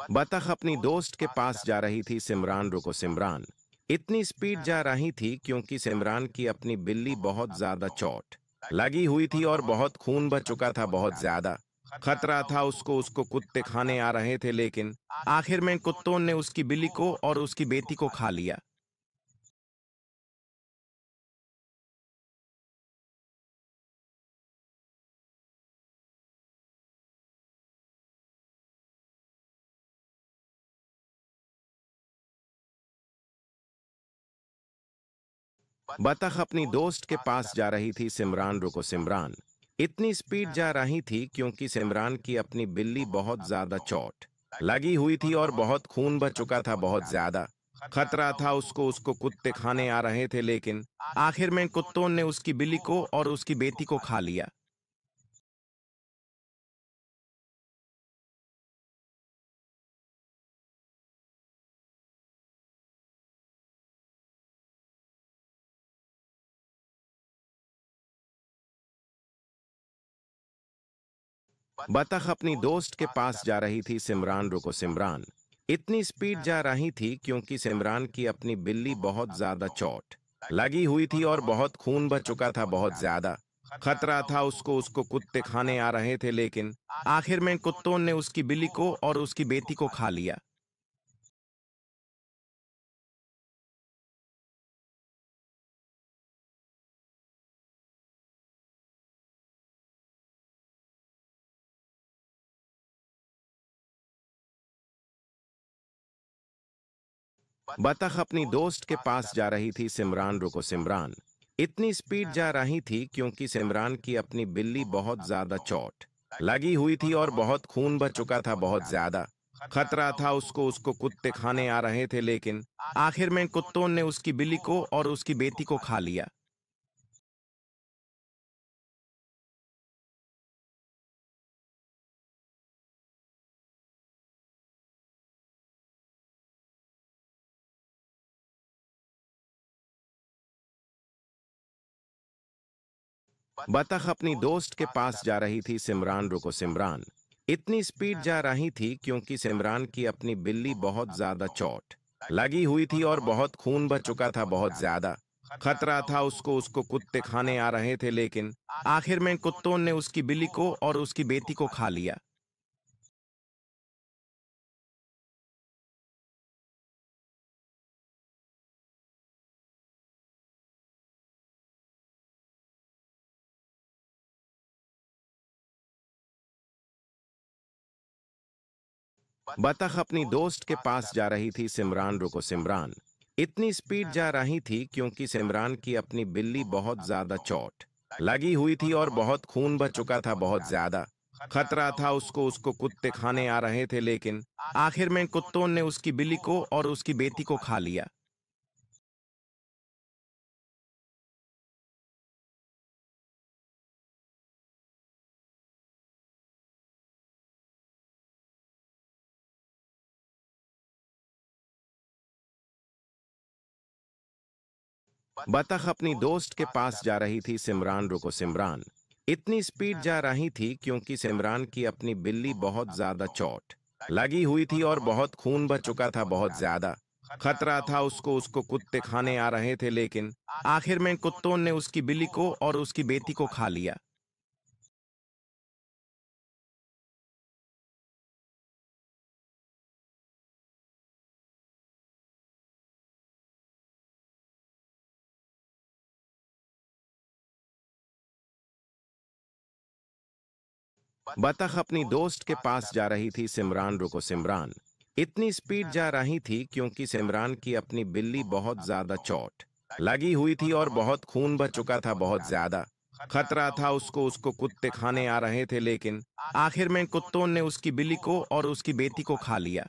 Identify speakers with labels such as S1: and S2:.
S1: बतख अपनी दोस्त के पास जा रही थी। सिमरान, रुको सिमरान। इतनी स्पीड जा रही थी क्योंकि सिमरान की अपनी बिल्ली बहुत ज्यादा चोट लगी हुई थी और बहुत खून बह चुका था, बहुत ज्यादा खतरा था उसको। उसको कुत्ते खाने आ रहे थे, लेकिन आखिर में कुत्तों ने उसकी बिल्ली को और उसकी बेटी को खा लिया। बतख अपनी दोस्त के पास जा रही थी। सिमरान, रुको सिमरान। इतनी स्पीड जा रही थी क्योंकि सिमरान की अपनी बिल्ली बहुत ज्यादा चोट लगी हुई थी और बहुत खून बह चुका था, बहुत ज्यादा खतरा था उसको। उसको कुत्ते खाने आ रहे थे, लेकिन आखिर में कुत्तों ने उसकी बिल्ली को और उसकी बेटी को खा लिया। बतख अपनी दोस्त के पास जा रही थी। सिमरान, रुको सिमरान। इतनी स्पीड जा रही थी क्योंकि सिमरान की अपनी बिल्ली बहुत ज्यादा चोट लगी हुई थी और बहुत खून बह चुका था, बहुत ज्यादा खतरा था उसको। उसको कुत्ते खाने आ रहे थे, लेकिन आखिर में कुत्तों ने उसकी बिल्ली को और उसकी बेटी को खा लिया। बतख अपनी दोस्त के पास जा रही थी। सिमरान, रुको सिमरान। इतनी स्पीड जा रही थी क्योंकि सिमरान की अपनी बिल्ली बहुत ज्यादा चोट लगी हुई थी और बहुत खून बह चुका था, बहुत ज्यादा खतरा था उसको। उसको कुत्ते खाने आ रहे थे, लेकिन आखिर में कुत्तों ने उसकी बिल्ली को और उसकी बेटी को खा लिया। बतख अपनी दोस्त के पास जा रही थी। सिमरान, रुको सिमरान। इतनी स्पीड जा रही थी क्योंकि सिमरान की अपनी बिल्ली बहुत ज्यादा चोट लगी हुई थी और बहुत खून बह चुका था, बहुत ज्यादा खतरा था उसको। उसको कुत्ते खाने आ रहे थे, लेकिन आखिर में कुत्तों ने उसकी बिल्ली को और उसकी बेटी को खा लिया। बतख अपनी दोस्त के पास जा रही थी। सिमरान, रुको सिमरान। इतनी स्पीड जा रही थी क्योंकि सिमरान की अपनी बिल्ली बहुत ज्यादा चोट लगी हुई थी और बहुत खून बह चुका था, बहुत ज्यादा खतरा था उसको। उसको कुत्ते खाने आ रहे थे, लेकिन आखिर में कुत्तों ने उसकी बिल्ली को और उसकी बेटी को खा लिया। बतख अपनी दोस्त के पास जा रही थी। सिमरान, रुको सिमरान। इतनी स्पीड जा रही थी क्योंकि सिमरान की अपनी बिल्ली बहुत ज्यादा चोट लगी हुई थी और बहुत खून बह चुका था, बहुत ज्यादा खतरा था उसको। उसको कुत्ते खाने आ रहे थे, लेकिन आखिर में कुत्तों ने उसकी बिल्ली को और उसकी बेटी को खा लिया। बतख अपनी दोस्त के पास जा रही थी। सिमरान, रुको सिमरान। इतनी स्पीड जा रही थी क्योंकि सिमरान की अपनी बिल्ली बहुत ज्यादा चोट लगी हुई थी और बहुत खून बह चुका था, बहुत ज्यादा खतरा था उसको। उसको कुत्ते खाने आ रहे थे, लेकिन आखिर में कुत्तों ने उसकी बिल्ली को और उसकी बेटी को खा लिया।